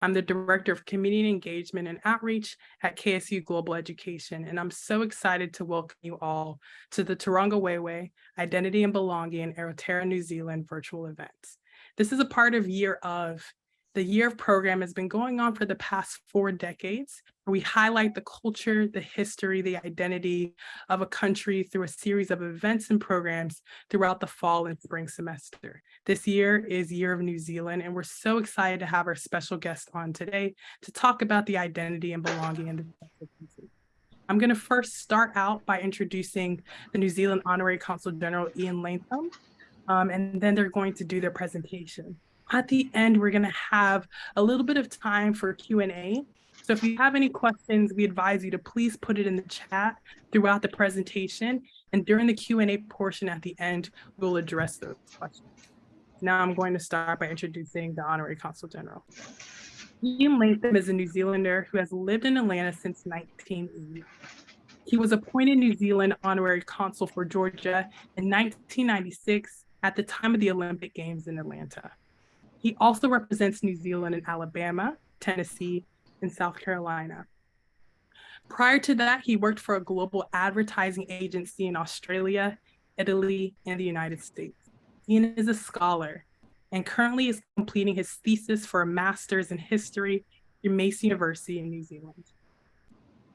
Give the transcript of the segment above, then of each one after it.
I'm the Director of Community Engagement and Outreach at KSU Global Education, and I'm so excited to welcome you all to the Tūrangawaewae Identity and Belonging in Aotearoa, New Zealand virtual events. This is a part of the Year of program has been going on for the past 4 decades, where we highlight the culture, the history, the identity of a country through a series of events and programs throughout the fall and spring semester. This year is Year of New Zealand, and we're so excited to have our special guest on today to talk about the identity and belonging in the country. I'm going to first start out by introducing the New Zealand Honorary Consul General Ian Latham, and then they're going to do their presentation. At the end, we're going to have a little bit of time for Q&A. So if you have any questions, we advise you to please put it in the chat throughout the presentation. And during the Q&A portion at the end, we'll address those questions. Now I'm going to start by introducing the Honorary Consul General. Ian Latham is a New Zealander who has lived in Atlanta since 1980. He was appointed New Zealand Honorary Consul for Georgia in 1996 at the time of the Olympic Games in Atlanta. He also represents New Zealand in Alabama, Tennessee, and South Carolina. Prior to that, he worked for a global advertising agency in Australia, Italy, and the United States. Ian is a scholar and currently is completing his thesis for a master's in history through Massey University in New Zealand.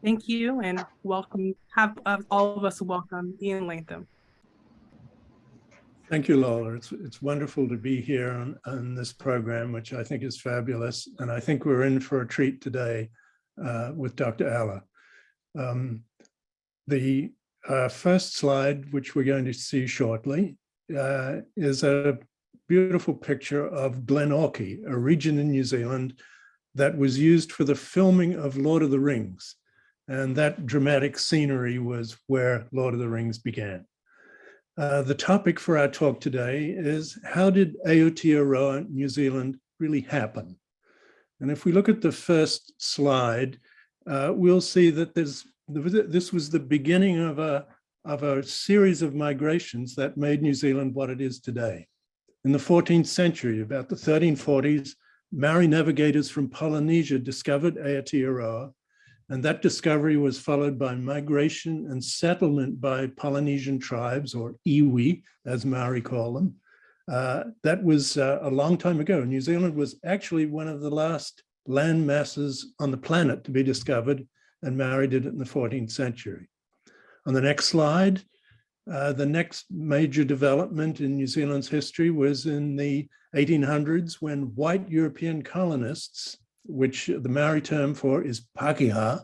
Thank you, and welcome. Have all of us welcome Ian Latham. Thank you, Lola. It's wonderful to be here on this program, which I think is fabulous. And I think we're in for a treat today with Dr. Alla. The first slide, which we're going to see shortly, is a beautiful picture of Glenorchy, a region in New Zealand that was used for the filming of Lord of the Rings. And that dramatic scenery was where Lord of the Rings began. The topic for our talk today is, how did Aotearoa, New Zealand, really happen? And if we look at the first slide, we'll see that this was the beginning of a series of migrations that made New Zealand what it is today. In the 14th century, about the 1340s, Maori navigators from Polynesia discovered Aotearoa, and that discovery was followed by migration and settlement by Polynesian tribes, or iwi, as Maori call them. That was a long time ago. New Zealand was actually one of the last land masses on the planet to be discovered, and Maori did it in the 14th century. On the next slide, the next major development in New Zealand's history was in the 1800s, when white European colonists, which the Maori term for is Pākehā,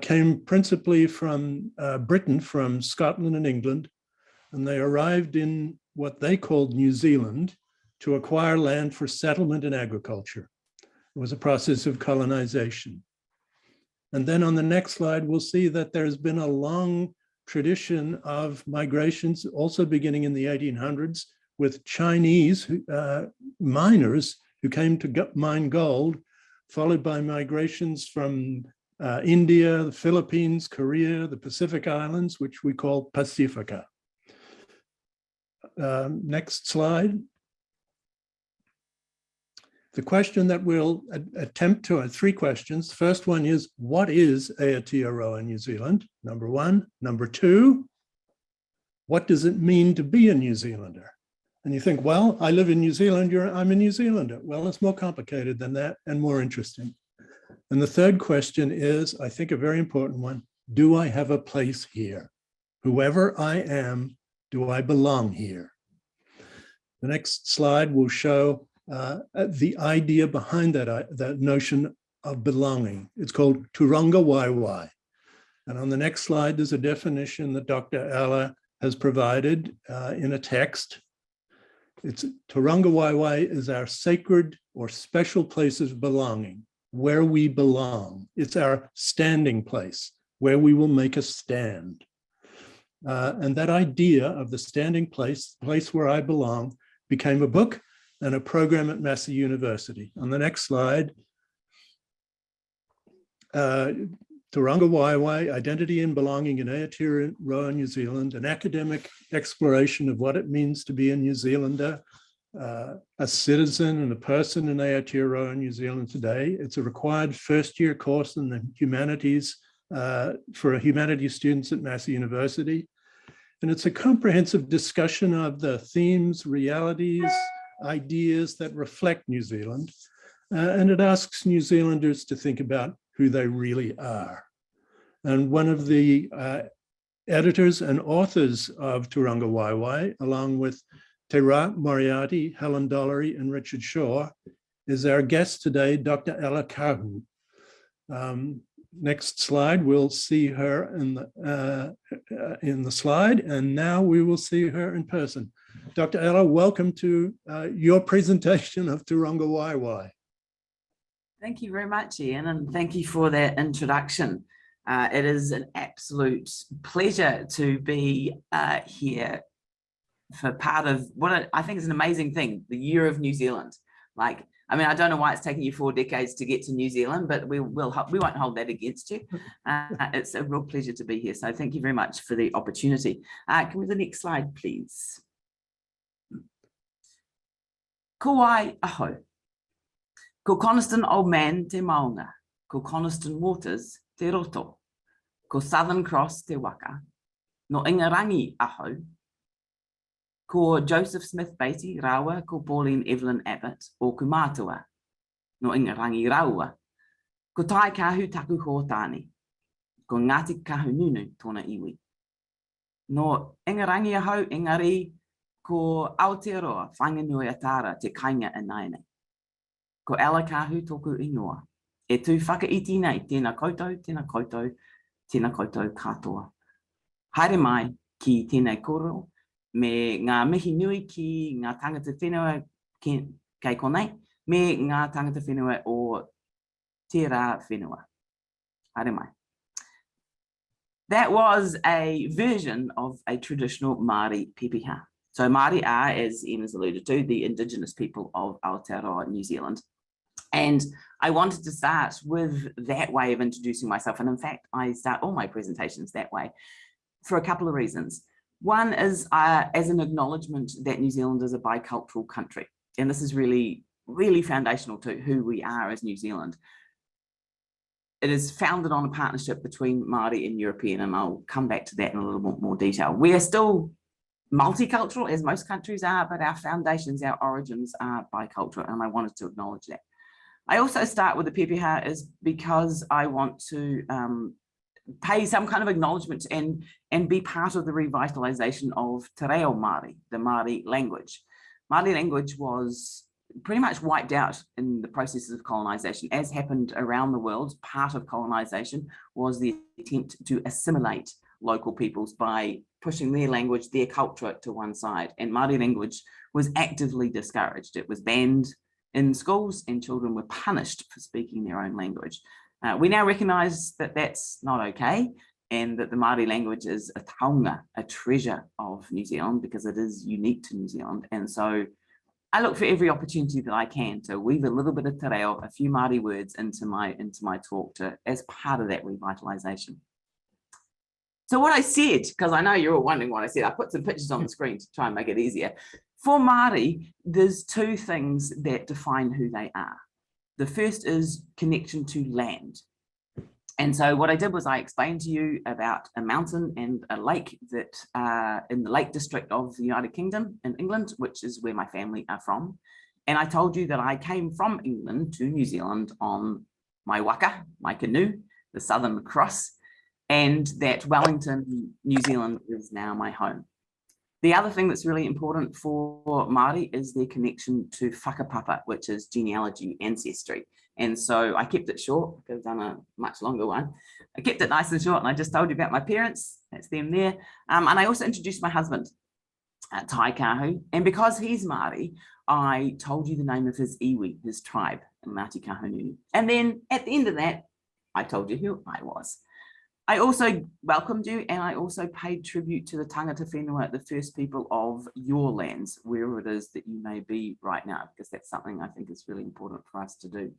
came principally from Britain, from Scotland and England, and they arrived in what they called New Zealand to acquire land for settlement and agriculture. It was a process of colonization. And then on the next slide, we'll see that there's been a long tradition of migrations, also beginning in the 1800s, with Chinese miners who came to mine gold, followed by migrations from India, the Philippines, Korea, the Pacific Islands, which we call Pacifica. Next slide. The question that we'll attempt to, 3 questions. First one is, what is Aotearoa, New Zealand? Number 1. Number 2, what does it mean to be a New Zealander? And you think, well, I live in New Zealand, I'm a New Zealander. Well, it's more complicated than that and more interesting. And the third question is, I think a very important one, do I have a place here? Whoever I am, do I belong here? The next slide will show the idea behind that notion of belonging. It's called Tūrangawaewae. And on the next slide, there's a definition that Dr. Alla has provided in a text. It's Tūrangawaewae is our sacred or special places of belonging, where we belong. It's our standing place, where we will make a stand. And that idea of the standing place, the place where I belong, became a book and a program at Massey University. On the next slide, Tūrangawaewae, Identity and Belonging in Aotearoa, New Zealand, an academic exploration of what it means to be a New Zealander, a citizen and a person in Aotearoa, New Zealand today. It's a required first-year course in the humanities for humanities students at Massey University. And it's a comprehensive discussion of the themes, realities, ideas that reflect New Zealand. And it asks New Zealanders to think about who they really are. And one of the editors and authors of Tūrangawaewae, along with Te Rā Moriarty, Helen Dollery, and Richard Shaw, is our guest today, Dr. Ella Kahu. Next slide, we'll see her in the slide, and now we will see her in person. Dr. Ella, welcome to your presentation of Tūrangawaewae. Thank you very much, Ian, and thank you for that introduction. It is an absolute pleasure to be here for part of what I think is an amazing thing, the Year of New Zealand. Like, I mean, I don't know why it's taken you 4 decades to get to New Zealand, but we won't hold that against you. It's a real pleasure to be here. So thank you very much for the opportunity. Can we have the next slide, please? Ko ai aho. Ko Coniston Old Man te maunga. Ko Coniston Waters te roto. Ko Southern Cross te waka. No Ingarangi aho. Ko Joseph Smith Beatty rawa, ko Pauline Evelyn Abbott, o Kumātua, no Ingarangi rawa. Ko Tai Kahu taku hōtāne, ko Ngāti Kahu nunu tōna iwi. No Ingarangi aho, engari, ko Aotearoa, whanganui atara te kainga anaine. Ko Ella Kahu tōku ingoa. E tū whakaiti nei, tēnā koutou, tēnā koutou, tēnā koutou katoa. Haere mai ki tēnei koro, me ngā mihi nui ki ngā tangata whenua kei konei, me ngā tangata whenua o te rā whenua. Haere mai. That was a version of a traditional Māori pepeha. So Māori are, as Ian has alluded to, the Indigenous people of Aotearoa, New Zealand. And I wanted to start with that way of introducing myself. And in fact, I start all my presentations that way for a couple of reasons. One is as an acknowledgement that New Zealand is a bicultural country. And this is really, really foundational to who we are as New Zealand. It is founded on a partnership between Māori and European, and I'll come back to that in a little bit more detail. We are still multicultural, as most countries are, but our foundations, our origins are bicultural, and I wanted to acknowledge that. I also start with the pepeha is because I want to pay some kind of acknowledgement and be part of the revitalisation of Te Reo Māori, the Māori language. Māori language was pretty much wiped out in the processes of colonisation, as happened around the world. Part of colonisation was the attempt to assimilate local peoples by pushing their language, their culture to one side. And Māori language was actively discouraged. It was banned in schools and children were punished for speaking their own language. We now recognise that that's not okay, and that the Māori language is a taonga, a treasure of New Zealand, because it is unique to New Zealand. And so I look for every opportunity that I can to weave a little bit of te reo, a few Māori words into my talk as part of that revitalisation. So what I said, because I know you're all wondering what I said, I put some pictures on the screen to try and make it easier. For Māori, there's 2 things that define who they are. The first is connection to land. And so what I did was I explained to you about a mountain and a lake that in the Lake District of the United Kingdom in England, which is where my family are from. And I told you that I came from England to New Zealand on my waka, my canoe, the Southern Cross, and that Wellington, New Zealand is now my home. The other thing that's really important for Māori is their connection to whakapapa, which is genealogy, ancestry. And so I kept it short, because I've done a much longer one. I kept it nice and short, and I just told you about my parents, that's them there. And I also introduced my husband, Tai Kahu. And because he's Māori, I told you the name of his iwi, his tribe, Ngāti Kahungunu. And then at the end of that, I told you who I was. I also welcomed you, and I also paid tribute to the tangata whenua, the first people of your lands, wherever it is that you may be right now, because that's something I think is really important for us to do.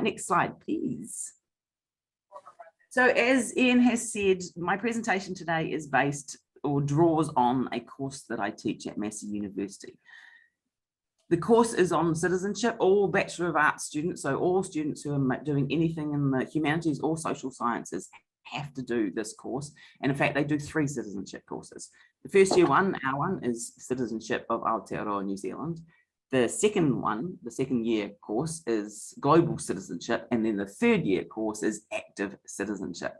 Next slide, please. So as Ian has said, my presentation today is based or draws on a course that I teach at Massey University. The course is on citizenship. All Bachelor of Arts students, so all students who are doing anything in the humanities or social sciences, have to do this course. And in fact, they do 3 citizenship courses. The first year one, our one, is citizenship of Aotearoa, New Zealand. The second one, the second year course, is global citizenship. And then the third year course is active citizenship.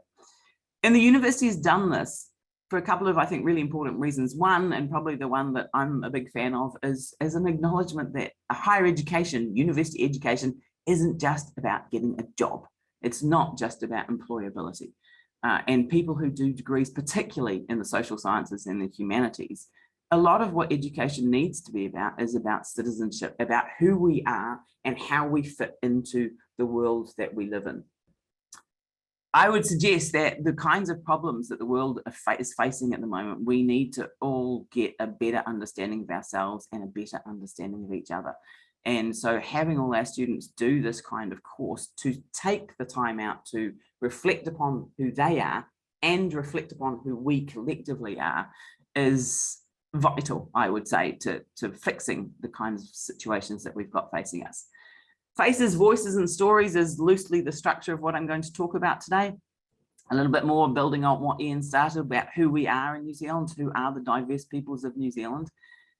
And the university has done this for a couple of, I think, really important reasons. One, and probably the one that I'm a big fan of, is as an acknowledgement that a higher education, university education, isn't just about getting a job. It's not just about employability. And people who do degrees, particularly in the social sciences and the humanities, a lot of what education needs to be about is about citizenship, about who we are and how we fit into the world that we live in. I would suggest that the kinds of problems that the world is facing at the moment, we need to all get a better understanding of ourselves and a better understanding of each other. And so having all our students do this kind of course, to take the time out to reflect upon who they are and reflect upon who we collectively are, is vital, I would say, to fixing the kinds of situations that we've got facing us. Faces, voices, and stories is loosely the structure of what I'm going to talk about today. A little bit more building on what Ian started about who we are in New Zealand, who are the diverse peoples of New Zealand.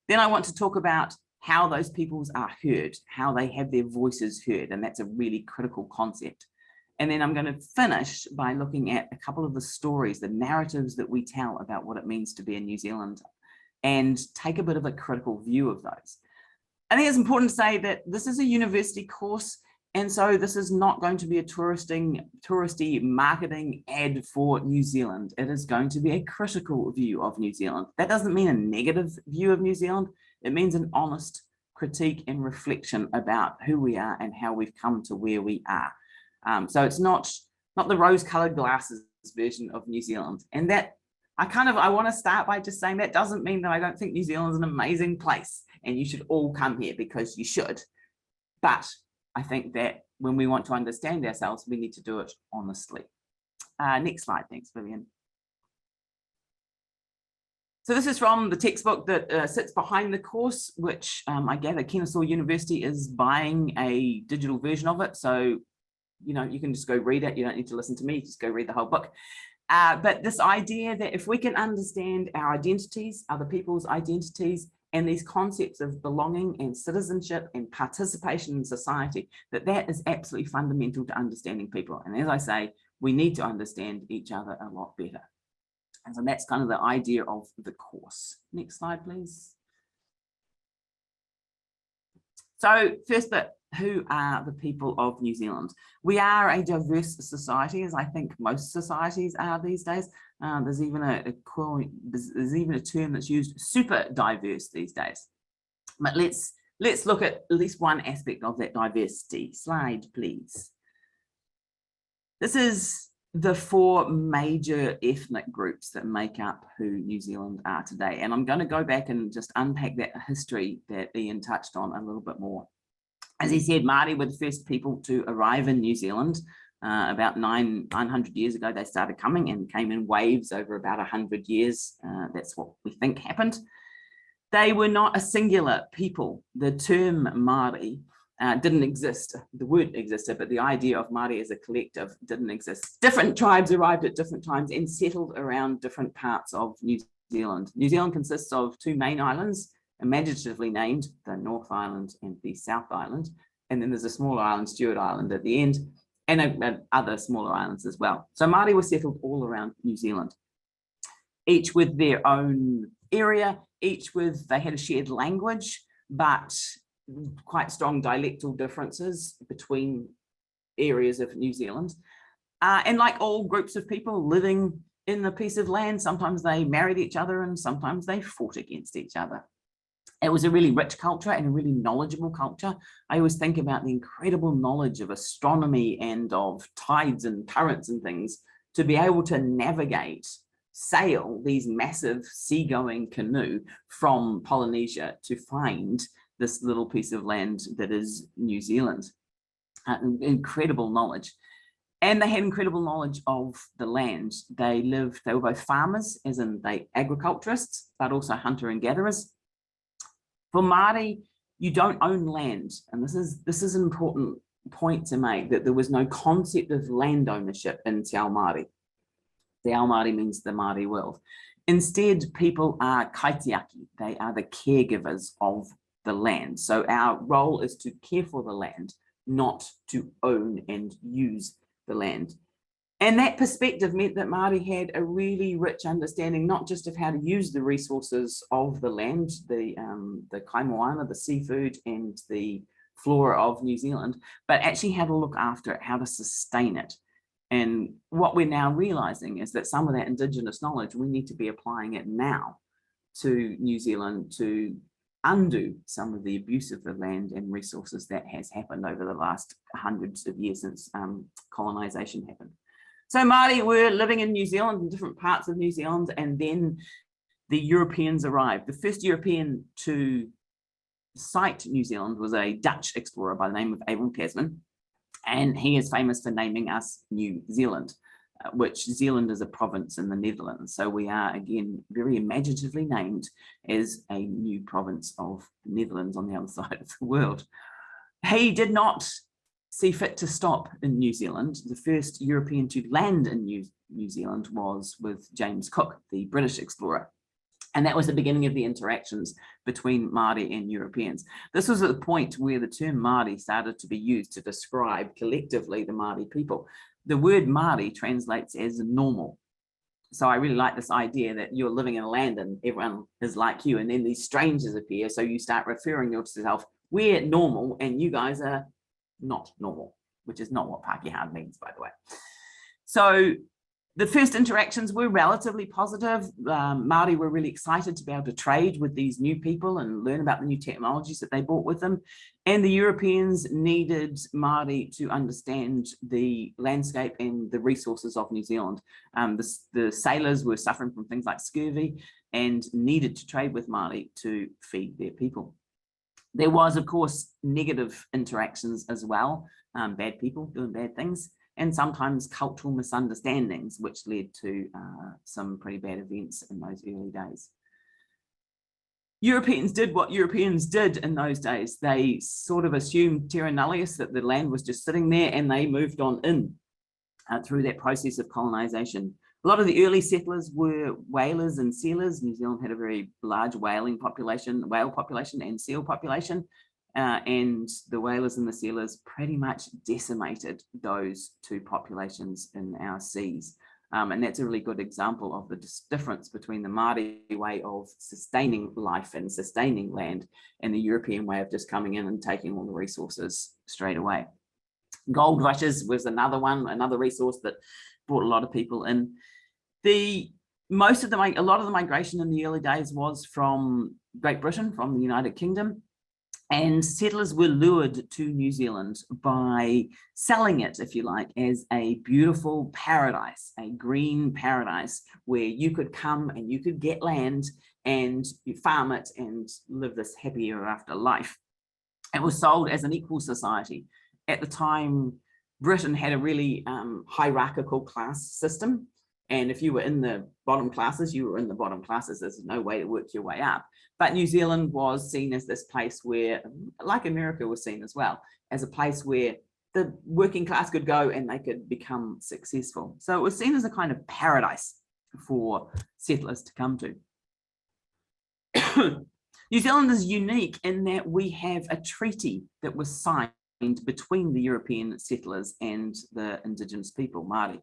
Then I want to talk about how those peoples are heard, how they have their voices heard, and that's a really critical concept. And then I'm going to finish by looking at a couple of the stories, the narratives that we tell about what it means to be a New Zealander, and take a bit of a critical view of those. I think it's important to say that this is a university course, and so this is not going to be a touristy marketing ad for New Zealand. It is going to be a critical view of New Zealand. That doesn't mean a negative view of New Zealand. It means an honest critique and reflection about who we are and how we've come to where we are. So it's not the rose-colored glasses version of New Zealand. And that I want to start by just saying that doesn't mean that I don't think New Zealand is an amazing place and you should all come here, because you should. But I think that when we want to understand ourselves, we need to do it honestly. Next slide, thanks, Vivian. So this is from the textbook that sits behind the course, which I gather Kennesaw University is buying a digital version of it. So, you know, you can just go read it. You don't need to listen to me, just go read the whole book. But this idea that if we can understand our identities, other people's identities, and these concepts of belonging and citizenship and participation in society, that is absolutely fundamental to understanding people. And as I say, we need to understand each other a lot better. And so that's kind of the idea of the course. Next slide, please. So first bit, who are the people of New Zealand? We are a diverse society, as I think most societies are these days. There's even a term that's used, super diverse, these days. But let's look at least one aspect of that diversity. Slide, please. This is the 4 major ethnic groups that make up who New Zealand are today. And I'm going to go back and just unpack that history that Ian touched on a little bit more. As he said, Māori were the first people to arrive in New Zealand. About 900 years ago, they started coming and came in waves over about 100 years. That's what we think happened. They were not a singular people. The term Māori didn't exist. The word existed, but the idea of Māori as a collective didn't exist. Different tribes arrived at different times and settled around different parts of New Zealand. New Zealand consists of 2 main islands, imaginatively named the North Island and the South Island. And then there's a smaller island, Stewart Island, at the end, and other smaller islands as well. So Māori were settled all around New Zealand, each with their own area, they had a shared language, but quite strong dialectal differences between areas of New Zealand. And like all groups of people living in a piece of land, sometimes they married each other and sometimes they fought against each other. It was a really rich culture and a really knowledgeable culture. I always think about the incredible knowledge of astronomy and of tides and currents and things to be able to sail these massive seagoing canoe from Polynesia to find this little piece of land that is New Zealand. Incredible knowledge. And they had incredible knowledge of the land. They were both farmers, as in agriculturists, but also hunter and gatherers. For Māori, You don't own land. And this is an important point to make, that there was no concept of land ownership in Te Ao Māori. Te Ao Māori means the Māori world. Instead, people are kaitiaki. They are the caregivers of the land. So our role is to care for the land, not to own and use the land. And that perspective meant that Māori had a really rich understanding, not just of how to use the resources of the land, the kaimoana, the seafood and the flora of New Zealand, but actually how to look after it, how to sustain it. And what we're now realizing is that some of that Indigenous knowledge, we need to be applying it now to New Zealand to undo some of the abuse of the land and resources that has happened over the last hundreds of years since colonization happened. So Māori were living in New Zealand, in different parts of New Zealand, and then the Europeans arrived. The first European to sight New Zealand was a Dutch explorer by the name of Abel Tasman, and he is famous for naming us New Zealand, which Zealand is a province in the Netherlands. So we are, again, very imaginatively named as a new province of the Netherlands on the other side of the world. He did not see fit to stop in New Zealand. The first European to land in New Zealand was with James Cook, the British explorer. And that was the beginning of the interactions between Māori and Europeans. This was at the point where the term Māori started to be used to describe collectively the Māori people. The word Māori translates as normal. So I really like this idea that you're living in a land and everyone is like you, and then these strangers appear. So you start referring yourself, we're normal and you guys are not normal, which is not what Pākehā means, by the way. So the first interactions were relatively positive. Māori were really excited to be able to trade with these new people and learn about the new technologies that they brought with them. And the Europeans needed Māori to understand the landscape and the resources of New Zealand. The sailors were suffering from things like scurvy and needed to trade with Māori to feed their people. There was, of course, negative interactions as well, bad people doing bad things, and sometimes cultural misunderstandings, which led to some pretty bad events in those early days. Europeans did what Europeans did in those days. They sort of assumed terra nullius, that the land was just sitting there, and they moved on in through that process of colonization. A lot of the early settlers were whalers and sealers. New Zealand had a very large whale population and seal population. And the whalers and the sealers pretty much decimated those two populations in our seas. And that's a really good example of the difference between the Māori way of sustaining life and sustaining land and the European way of just coming in and taking all the resources straight away. Gold rushes was another one, another resource that brought a lot of people in. A lot of the migration in the early days was from Great Britain, from the United Kingdom. And settlers were lured to New Zealand by selling it, if you like, as a beautiful paradise, a green paradise where you could come and you could get land and you farm it and live this happy ever after life. It was sold as an equal society. At the time, Britain had a really hierarchical class system. And if you were in the bottom classes, you were in the bottom classes. There's no way to work your way up. But New Zealand was seen as this place where, like America was seen as well, as a place where the working class could go and they could become successful. So it was seen as a kind of paradise for settlers to come to. New Zealand is unique in that we have a treaty that was signed between the European settlers and the Indigenous people, Māori.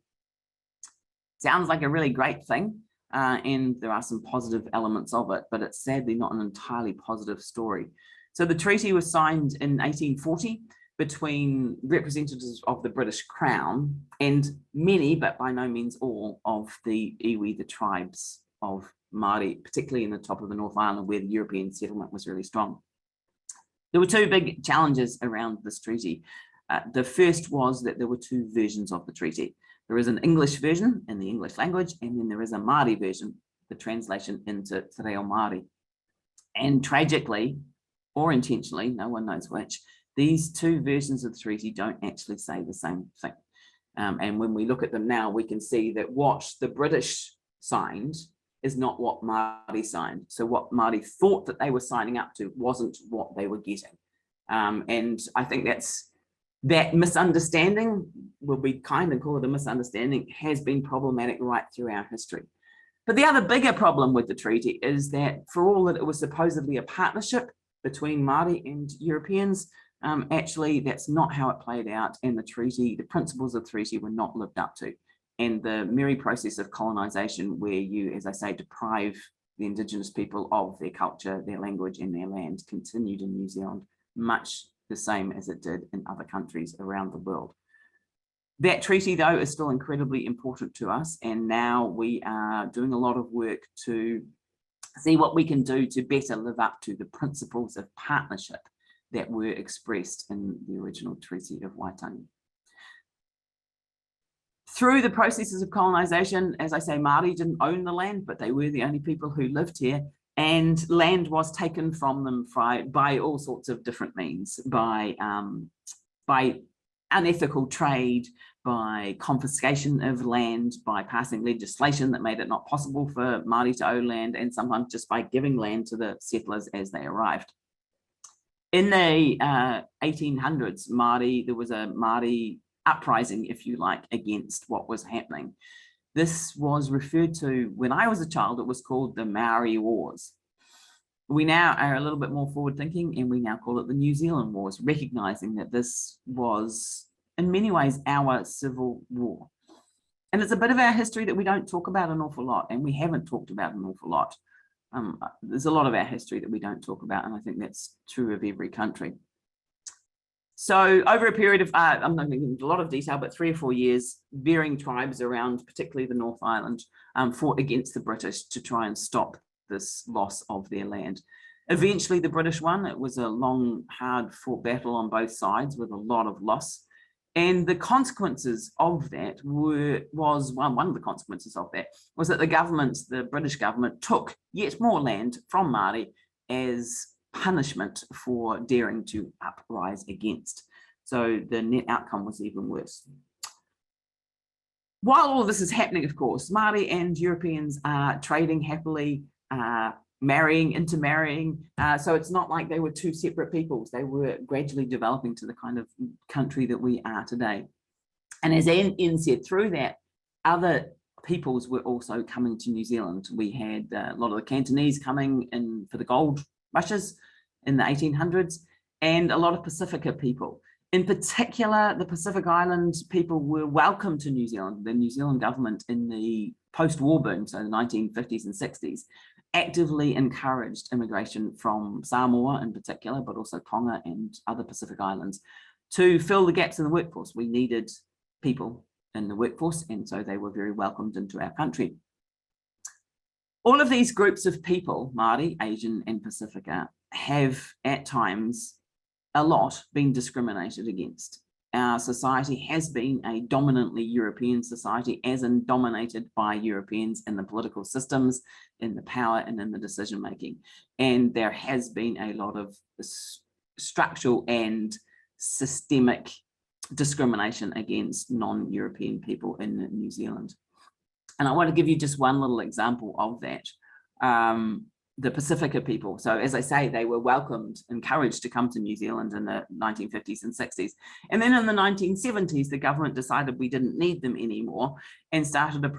Sounds like a really great thing, and there are some positive elements of it, but it's sadly not an entirely positive story. So the treaty was signed in 1840 between representatives of the British Crown and many, but by no means all, of the iwi, the tribes of Māori, particularly in the top of the North Island where the European settlement was really strong. There were two big challenges around this treaty. The first was that there were two versions of the treaty. There is an English version in the English language, and then there is a Māori version, the translation into Te Reo Māori. And tragically, or intentionally, no one knows which, these two versions of the treaty don't actually say the same thing. And when we look at them now, we can see that what the British signed is not what Māori signed. So what Māori thought that they were signing up to wasn't what they were getting. And I think that misunderstanding, will be kind and call it a misunderstanding, has been problematic right through our history. But the other bigger problem with the treaty is that for all that it was supposedly a partnership between Māori and Europeans, actually that's not how it played out, and the principles of the treaty were not lived up to. And the merry process of colonisation, where you, as I say, deprive the Indigenous people of their culture, their language and their land, continued in New Zealand much the same as it did in other countries around the world. That treaty, though, is still incredibly important to us, and now we are doing a lot of work to see what we can do to better live up to the principles of partnership that were expressed in the original Treaty of Waitangi. Through the processes of colonisation, as I say, Māori didn't own the land, but they were the only people who lived here, and land was taken from them by all sorts of different means, by unethical trade, by confiscation of land, by passing legislation that made it not possible for Māori to own land, and sometimes just by giving land to the settlers as they arrived. In the 1800s, there was a Māori uprising, if you like, against what was happening. This was referred to, when I was a child, it was called the Maori Wars. We now are a little bit more forward thinking, and we now call it the New Zealand Wars, recognizing that this was in many ways our civil war. And it's a bit of our history that we don't talk about an awful lot, and we haven't talked about an awful lot. There's a lot of our history that we don't talk about, and I think that's true of every country. So over a period of, I'm not going to get into a lot of detail, but 3 or 4 years, varying tribes around, particularly the North Island, fought against the British to try and stop this loss of their land. Eventually, the British won. It was a long, hard-fought battle on both sides with a lot of loss. And the consequences of that one of the consequences of that was that the British government took yet more land from Māori as punishment for daring to uprise against. So the net outcome was even worse. While all this is happening, of course, Māori and Europeans are trading happily, intermarrying. So it's not like they were two separate peoples. They were gradually developing to the kind of country that we are today. And as Anne said, through that, other peoples were also coming to New Zealand. We had a lot of the Cantonese coming in for the gold rushes in the 1800s, and a lot of Pacifica people. In particular, the Pacific Island people were welcome to New Zealand. The New Zealand government in the post-war boom, so the 1950s and 60s, actively encouraged immigration from Samoa in particular, but also Tonga and other Pacific Islands, to fill the gaps in the workforce. We needed people in the workforce, and so they were very welcomed into our country. All of these groups of people, Māori, Asian and Pacifica, have at times a lot been discriminated against. Our society has been a dominantly European society, as in dominated by Europeans in the political systems, in the power and in the decision making. And there has been a lot of structural and systemic discrimination against non-European people in New Zealand. And I want to give you just one little example of that. The Pacifica people. So as I say, they were welcomed, encouraged to come to New Zealand in the 1950s and 60s. And then in the 1970s, the government decided we didn't need them anymore and started a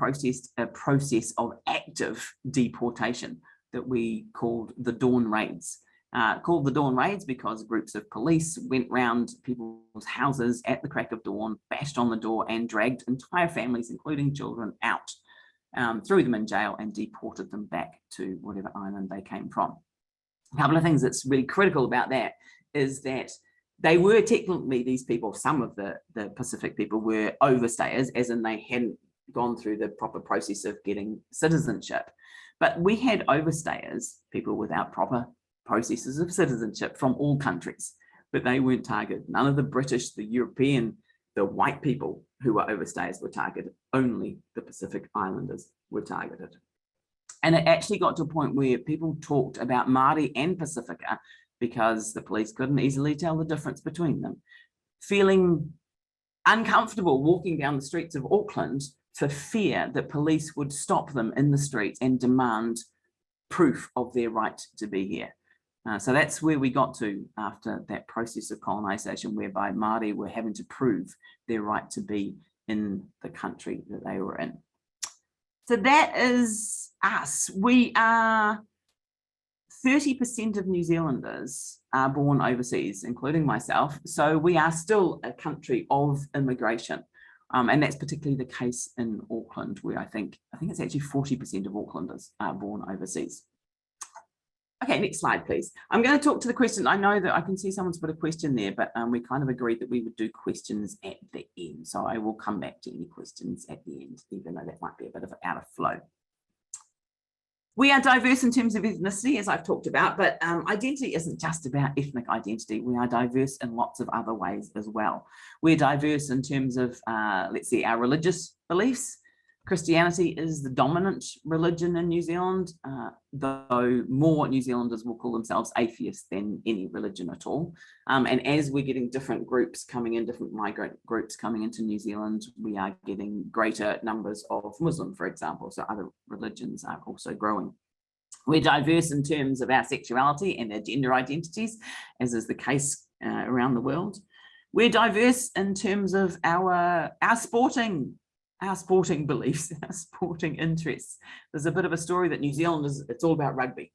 process of active deportation that we called the Dawn Raids. Called the Dawn Raids because groups of police went round people's houses at the crack of dawn, bashed on the door and dragged entire families, including children, out. Threw them in jail and deported them back to whatever island they came from. A couple of things that's really critical about that is that they were technically, these people, some of the Pacific people were overstayers, as in they hadn't gone through the proper process of getting citizenship. But we had overstayers, people without proper processes of citizenship from all countries, but they weren't targeted. None of the British, the European, the white people who were overstayers were targeted. Only the Pacific Islanders were targeted. And it actually got to a point where people talked about Māori and Pacifica because the police couldn't easily tell the difference between them, feeling uncomfortable walking down the streets of Auckland for fear that police would stop them in the streets and demand proof of their right to be here. So that's where we got to after that process of colonisation, whereby Māori were having to prove their right to be in the country that they were in. So that is us. We are 30% of New Zealanders are born overseas, including myself. So we are still a country of immigration. And that's particularly the case in Auckland, where I think it's actually 40% of Aucklanders are born overseas. Okay, next slide, please. I'm going to talk to the question. I know that I can see someone's put a question there, but we kind of agreed that we would do questions at the end. So I will come back to any questions at the end, even though that might be a bit of out of flow. We are diverse in terms of ethnicity, as I've talked about, but identity isn't just about ethnic identity. We are diverse in lots of other ways as well. We're diverse in terms of, let's see, our religious beliefs. Christianity is the dominant religion in New Zealand, though more New Zealanders will call themselves atheists than any religion at all. And as we're getting different groups coming in, different migrant groups coming into New Zealand, we are getting greater numbers of Muslim, for example. So other religions are also growing. We're diverse in terms of our sexuality and our gender identities, as is the case around the world. We're diverse in terms of our sporting beliefs, our sporting interests. There's a bit of a story that New Zealand is, it's all about rugby.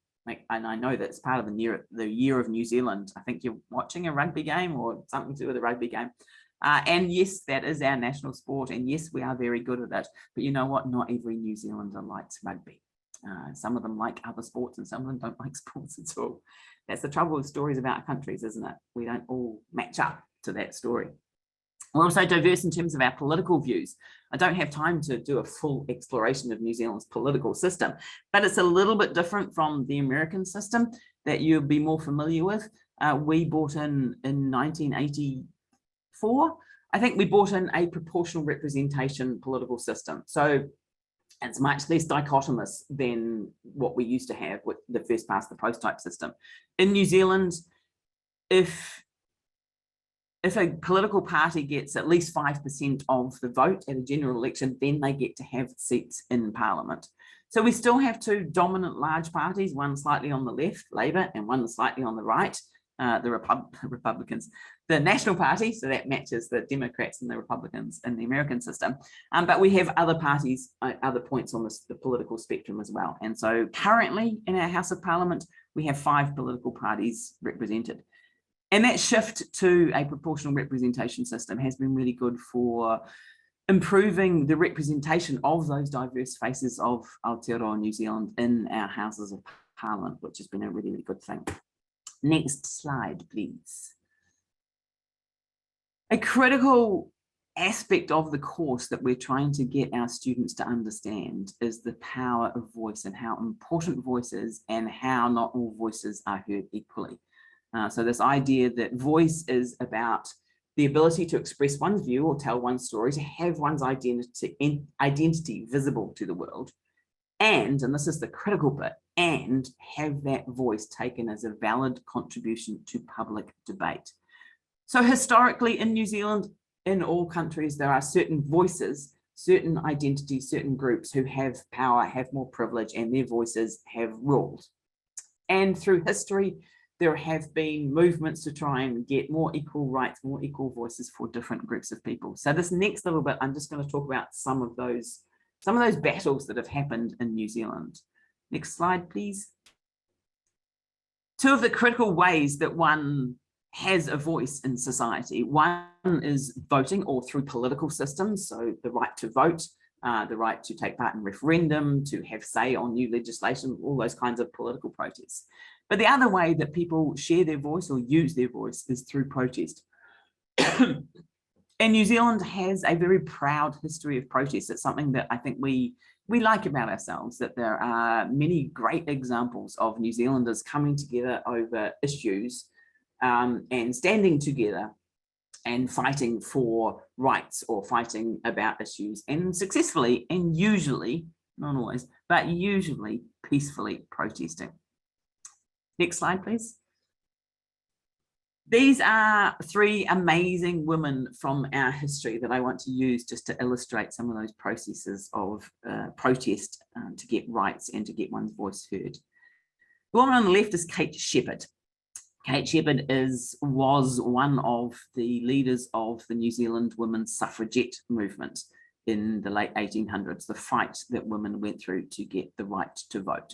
And I know that's part of the year of New Zealand. I think you're watching a rugby game or something to do with a rugby game. And yes, that is our national sport. And yes, we are very good at it. But you know what? Not every New Zealander likes rugby. Some of them like other sports and some of them don't like sports at all. That's the trouble with stories about countries, isn't it? We don't all match up to that story. We're also diverse in terms of our political views. I don't have time to do a full exploration of New Zealand's political system, but it's a little bit different from the American system that you'll be more familiar with. We brought in 1984, I think we brought in a proportional representation political system. So it's much less dichotomous than what we used to have with the first past the post type system. In New Zealand, if a political party gets at least 5% of the vote at a general election, then they get to have seats in Parliament. So we still have two dominant large parties, one slightly on the left, Labour, and one slightly on the right, the Republicans. The National Party, so that matches the Democrats and the Republicans in the American system. But we have other parties, other points on the political spectrum as well. And so currently in our House of Parliament, we have 5 political parties represented. And that shift to a proportional representation system has been really good for improving the representation of those diverse faces of Aotearoa New Zealand in our Houses of Parliament, which has been a really, really good thing. Next slide, please. A critical aspect of the course that we're trying to get our students to understand is the power of voice and how important voice is and how not all voices are heard equally. So this idea that voice is about the ability to express one's view or tell one's story, to have one's identity visible to the world, and this is the critical bit, and have that voice taken as a valid contribution to public debate. So historically in New Zealand, in all countries, there are certain voices, certain identities, certain groups who have power, have more privilege, and their voices have ruled. And through history, there have been movements to try and get more equal rights, more equal voices for different groups of people. So this next little bit, I'm just going to talk about some of those battles that have happened in New Zealand. Next slide, please. 2 of the critical ways that one has a voice in society. One is voting or through political systems. So the right to vote, the right to take part in referendum, to have say on new legislation, all those kinds of political protests. But the other way that people share their voice or use their voice is through protest. And New Zealand has a very proud history of protest. It's something that I think we like about ourselves, that there are many great examples of New Zealanders coming together over issues and standing together and fighting for rights or fighting about issues, and successfully and usually, not always, but usually peacefully protesting. Next slide, please. These are three amazing women from our history that I want to use just to illustrate some of those processes of protest to get rights and to get one's voice heard. The woman on the left is Kate Sheppard. Kate Sheppard was one of the leaders of the New Zealand women's suffragette movement in the late 1800s, the fight that women went through to get the right to vote,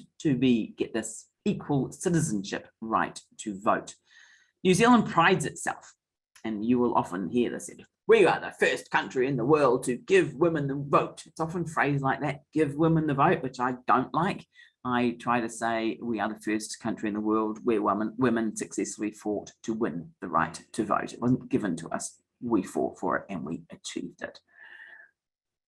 get this equal citizenship right to vote. New Zealand prides itself, and you will often hear this, we are the first country in the world to give women the vote. It's often phrased like that, give women the vote, which I don't like. I try to say we are the first country in the world where women successfully fought to win the right to vote. It wasn't given to us, we fought for it and we achieved it.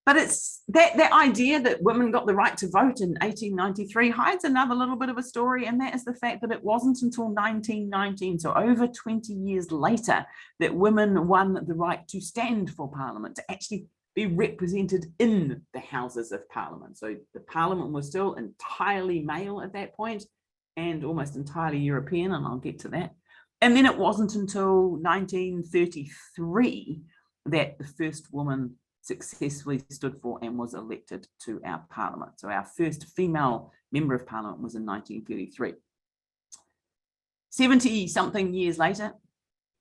But it's that idea that women got the right to vote in 1893 hides another little bit of a story, and that is the fact that it wasn't until 1919, so over 20 years later, that women won the right to stand for Parliament, to actually be represented in the Houses of Parliament. So the Parliament was still entirely male at that point and almost entirely European, and I'll get to that. And then it wasn't until 1933 that the first woman successfully stood for and was elected to our Parliament. So our first female member of Parliament was in 1933. 70-something years later,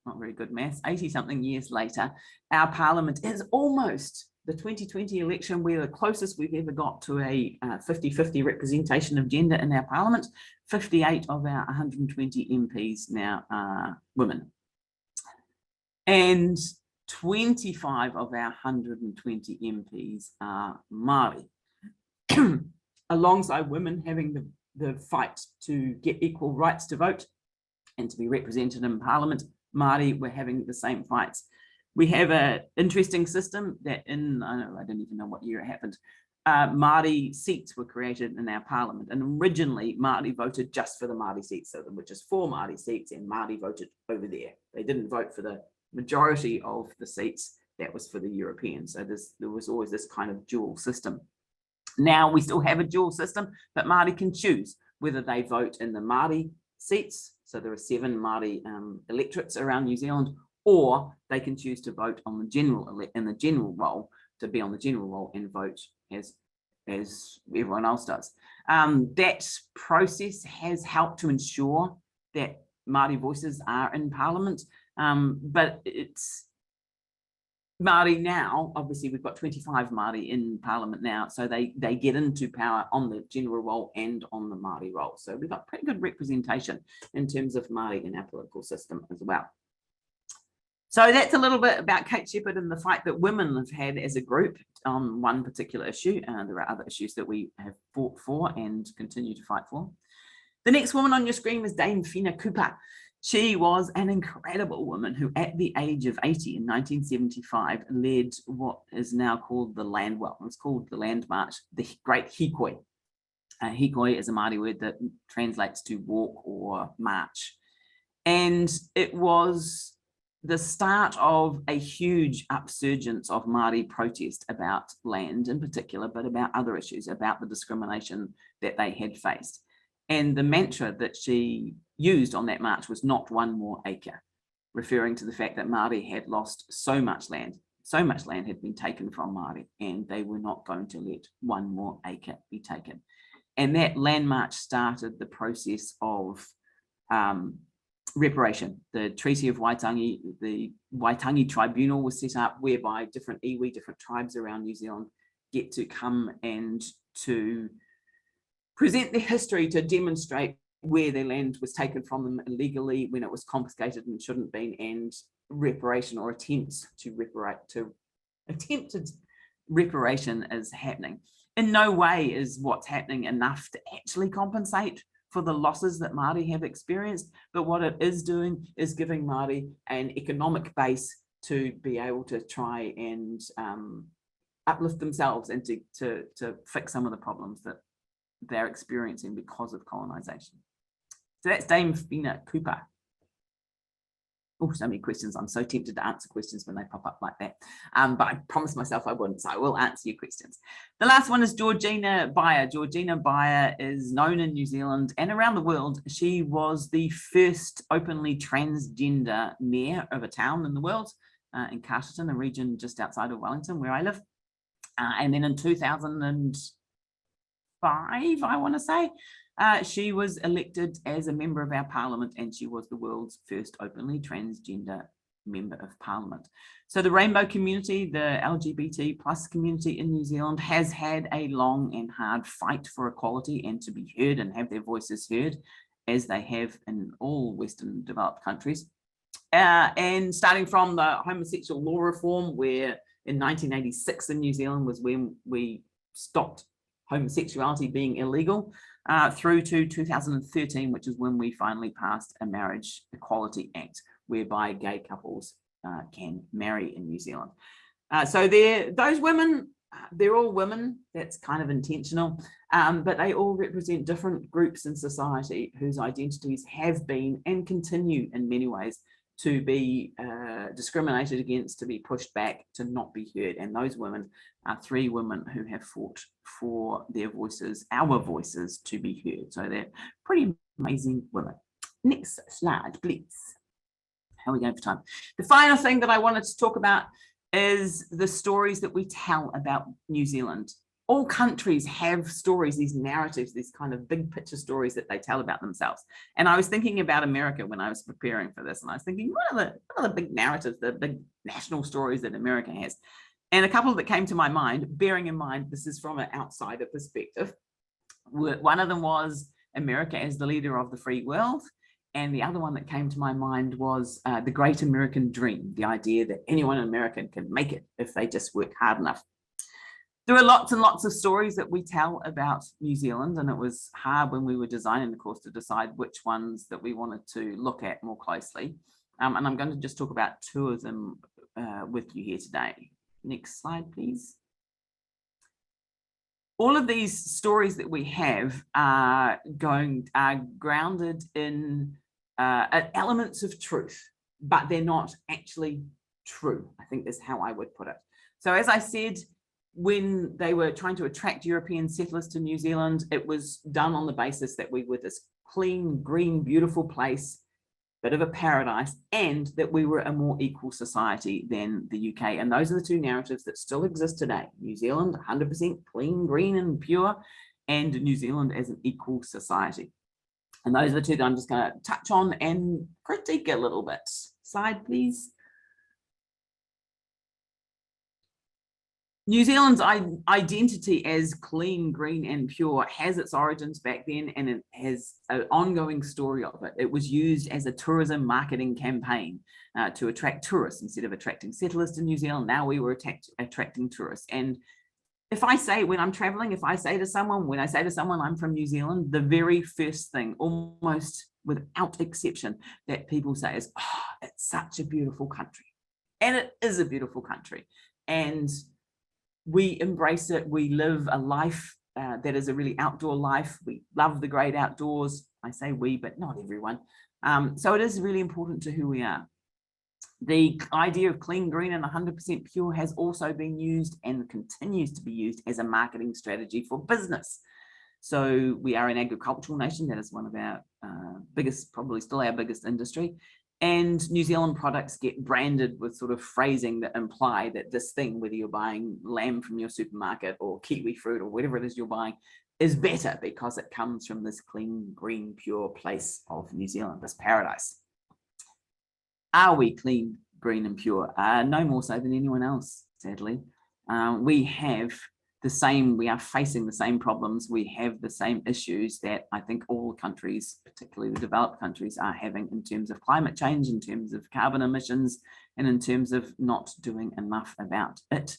not very good maths, 80-something years later, our Parliament is almost the 2020 election. We're the closest we've ever got to a 50-50 representation of gender in our Parliament. 58 of our 120 MPs now are women. And 25 of our 120 MPs are Māori. Alongside women having the fight to get equal rights to vote and to be represented in Parliament, Māori were having the same fights. We have an interesting system that I don't even know what year it happened. Māori seats were created in our Parliament, and originally Māori voted just for the Māori seats, so there were just 4 Māori seats and Māori voted over there. They didn't vote for the majority of the seats. That was for the Europeans. So there was always this kind of dual system. Now we still have a dual system, but Māori can choose whether they vote in the Māori seats. So there are 7 Māori electorates around New Zealand, or they can choose to vote on the general role, to be on the general role and vote as everyone else does. That process has helped to ensure that Māori voices are in Parliament. But it's Māori now, obviously we've got 25 Māori in Parliament now, so they get into power on the general role and on the Māori role. So we've got pretty good representation in terms of Māori in our political system as well. So that's a little bit about Kate Sheppard and the fight that women have had as a group on one particular issue. There are other issues that we have fought for and continue to fight for. The next woman on your screen is Dame Whina Cooper. She was an incredible woman who, at the age of 80 in 1975, led what is now called the Land March, the Great Hikoi. Hikoi is a Māori word that translates to walk or march. And it was the start of a huge upsurgence of Māori protest about land in particular, but about other issues, about the discrimination that they had faced. And the mantra that she used on that march was not one more acre, referring to the fact that Māori had lost so much land had been taken from Māori, and they were not going to let one more acre be taken. And that land march started the process of reparation. The Treaty of Waitangi, the Waitangi Tribunal was set up, whereby different iwi, different tribes around New Zealand get to come and to present their history to demonstrate where their land was taken from them illegally, when it was confiscated and shouldn't have been, and reparation or attempted reparation is happening. In no way is what's happening enough to actually compensate for the losses that Māori have experienced, but what it is doing is giving Māori an economic base to be able to try and uplift themselves and to fix some of the problems that they're experiencing because of colonisation. So that's Dame Whina Cooper. Oh, so many questions. I'm so tempted to answer questions when they pop up like that. But I promised myself I wouldn't, so I will answer your questions. The last one is Georgina Beyer. Georgina Beyer is known in New Zealand and around the world. She was the first openly transgender mayor of a town in the world, in Carterton, a region just outside of Wellington, where I live. And then in 2005, I want to say, she was elected as a member of our parliament, and she was the world's first openly transgender member of parliament. So the rainbow community, the LGBT plus community in New Zealand, has had a long and hard fight for equality and to be heard and have their voices heard, as they have in all Western developed countries. And starting from the homosexual law reform, where in 1986 in New Zealand was when we stopped homosexuality being illegal, through to 2013, which is when we finally passed a Marriage Equality Act, whereby gay couples can marry in New Zealand. So those women, they're all women, that's kind of intentional, but they all represent different groups in society whose identities have been and continue in many ways to be discriminated against, to be pushed back, to not be heard. And those women are three women who have fought for their voices, our voices, to be heard. So they're pretty amazing women. Next slide, please. How are we going for time? The final thing that I wanted to talk about is the stories that we tell about New Zealand. All countries have stories, these narratives, these kind of big picture stories that they tell about themselves. And I was thinking about America when I was preparing for this, and I was thinking, what are the big narratives, the big national stories that America has? And a couple that came to my mind, bearing in mind this is from an outsider perspective. One of them was America as the leader of the free world. And the other one that came to my mind was the great American dream, the idea that anyone in America can make it if they just work hard enough. There are lots and lots of stories that we tell about New Zealand, and it was hard when we were designing the course to decide which ones that we wanted to look at more closely. And I'm going to just talk about two of them with you here today. Next slide, please. All of these stories that we have are grounded in elements of truth, but they're not actually true. I think is how I would put it. So as I said, when they were trying to attract European settlers to New Zealand, it was done on the basis that we were this clean, green, beautiful place, bit of a paradise, and that we were a more equal society than the UK. And those are the two narratives that still exist today. New Zealand, 100% clean, green, and pure, and New Zealand as an equal society. And those are the two that I'm just going to touch on and critique a little bit. Slide, please. New Zealand's identity as clean, green, and pure has its origins back then, and it has an ongoing story of it. It was used as a tourism marketing campaign to attract tourists instead of attracting settlers to New Zealand. Now we were attracting tourists. And if I say, when I'm traveling, when I say to someone I'm from New Zealand, the very first thing, almost without exception, that people say is, oh, it's such a beautiful country. And it is a beautiful country. And we embrace it. We live a life that is a really outdoor life. We love the great outdoors. I say we, but not everyone. So it is really important to who we are. The idea of clean, green, and 100% pure has also been used and continues to be used as a marketing strategy for business. So we are an agricultural nation. That is one of our biggest, probably still our biggest industry. And New Zealand products get branded with sort of phrasing that imply that this thing, whether you're buying lamb from your supermarket or kiwi fruit or whatever it is you're buying, is better because it comes from this clean, green, pure place of New Zealand, this paradise. Are we clean, green, and pure? No more so than anyone else, sadly. We are facing the same problems. We have the same issues that I think all countries, particularly the developed countries, are having in terms of climate change, in terms of carbon emissions, and in terms of not doing enough about it.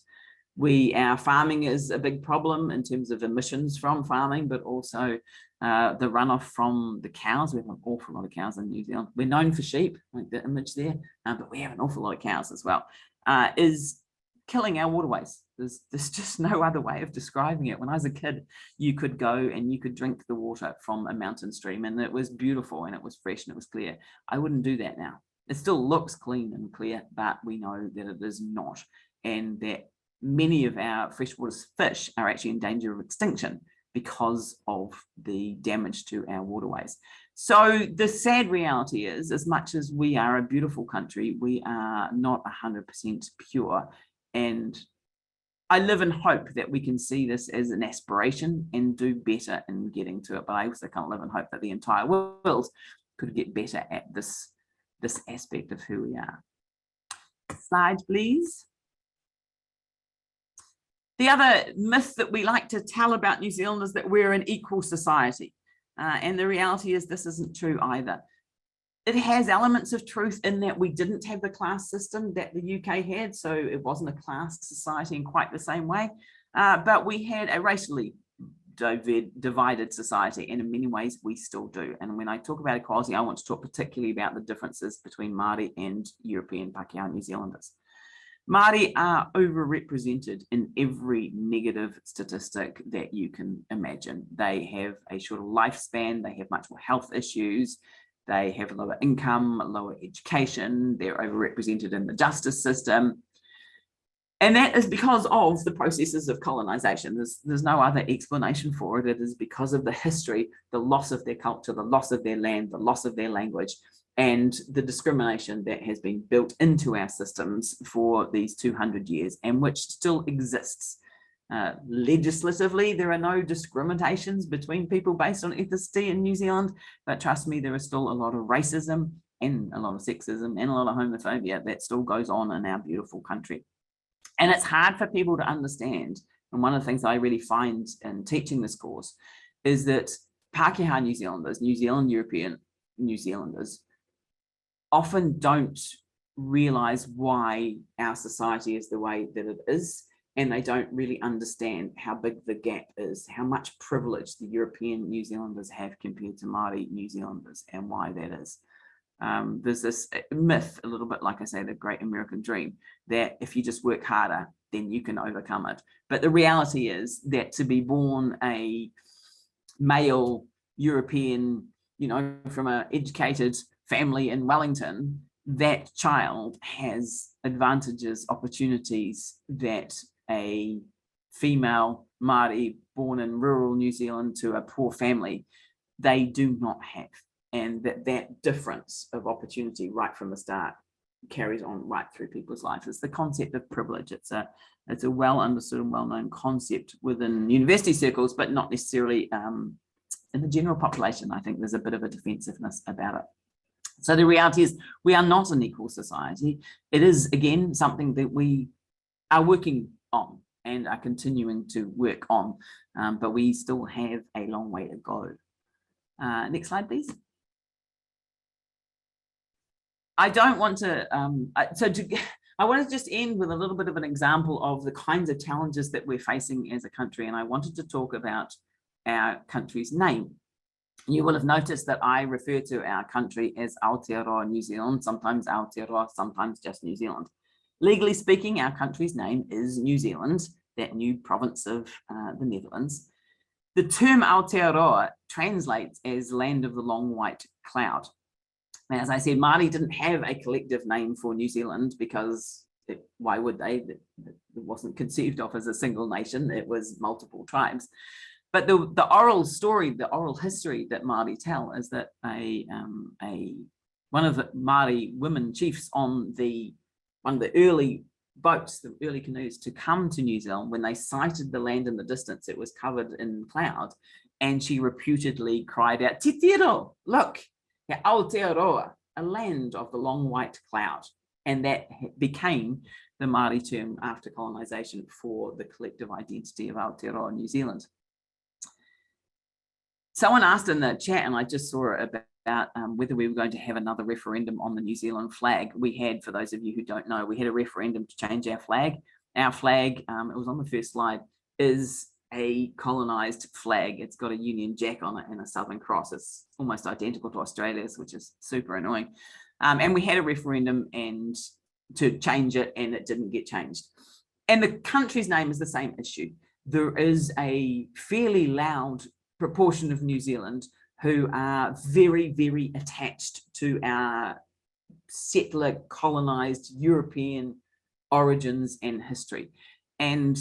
Our farming is a big problem in terms of emissions from farming, but also the runoff from the cows. We have an awful lot of cows in New Zealand. We're known for sheep, like the image there, but we have an awful lot of cows as well, is killing our waterways. There's just no other way of describing it. When I was a kid, you could go and you could drink the water from a mountain stream, and it was beautiful and it was fresh and it was clear. I wouldn't do that now. It still looks clean and clear, but we know that it is not, and that many of our freshwater fish are actually in danger of extinction because of the damage to our waterways. So the sad reality is, as much as we are a beautiful country, we are not 100% pure. And I live in hope that we can see this as an aspiration and do better in getting to it. But I also can't live in hope that the entire world could get better at this aspect of who we are. Slide, please. The other myth that we like to tell about New Zealand is that we're an equal society. And the reality is this isn't true either. It has elements of truth in that we didn't have the class system that the UK had, so it wasn't a class society in quite the same way, but we had a racially divided society, and in many ways we still do. And when I talk about equality, I want to talk particularly about the differences between Māori and European Pākehā New Zealanders. Māori are overrepresented in every negative statistic that you can imagine. They have a shorter lifespan, they have much more health issues, they have lower income, lower education, they're overrepresented in the justice system. And that is because of the processes of colonization. There's no other explanation for it. It is because of the history, the loss of their culture, the loss of their land, the loss of their language, and the discrimination that has been built into our systems for these 200 years and which still exists. Legislatively, there are no discriminations between people based on ethnicity in New Zealand, but trust me, there is still a lot of racism and a lot of sexism and a lot of homophobia that still goes on in our beautiful country. And it's hard for people to understand. And one of the things I really find in teaching this course is that Pākehā New Zealanders, New Zealand European New Zealanders, often don't realize why our society is the way that it is. And they don't really understand how big the gap is, how much privilege the European New Zealanders have compared to Māori New Zealanders, and why that is. There's this myth, a little bit like I say, the great American dream, that if you just work harder, then you can overcome it. But the reality is that to be born a male European, from an educated family in Wellington, that child has advantages, opportunities that a female Māori born in rural New Zealand to a poor family, they do not have. And that difference of opportunity right from the start carries on right through people's lives. It's the concept of privilege. It's a well understood and well-known concept within university circles, but not necessarily in the general population. I think there's a bit of a defensiveness about it. So the reality is we are not an equal society. It is, again, something that we are working on and are continuing to work on, but we still have a long way to go. Next slide, please. I don't want to, I want to just end with a little bit of an example of the kinds of challenges that we're facing as a country. And I wanted to talk about our country's name. You will have noticed that I refer to our country as Aotearoa, New Zealand, sometimes Aotearoa, sometimes just New Zealand. Legally speaking, our country's name is New Zealand, that new province of the Netherlands. The term Aotearoa translates as land of the long white cloud. And as I said, Māori didn't have a collective name for New Zealand because why would they? It wasn't conceived of as a single nation, it was multiple tribes. But the oral story, the oral history that Māori tell is that one of the Māori women chiefs on one of the early boats, the early canoes to come to New Zealand, when they sighted the land in the distance, it was covered in cloud. And she reputedly cried out, "Titiro, look, Aotearoa, a land of the long white cloud." And that became the Māori term after colonization for the collective identity of Aotearoa, New Zealand. Someone asked in the chat, and I just saw it about whether we were going to have another referendum on the New Zealand flag. We had, for those of you who don't know, we had a referendum to change our flag. Our flag, it was on the first slide, is a colonized flag. It's got a Union Jack on it and a Southern Cross. It's almost identical to Australia's, which is super annoying. And we had a referendum to change it, and it didn't get changed. And the country's name is the same issue. There is a fairly loud proportion of New Zealand who are very, very attached to our settler colonized European origins and history. And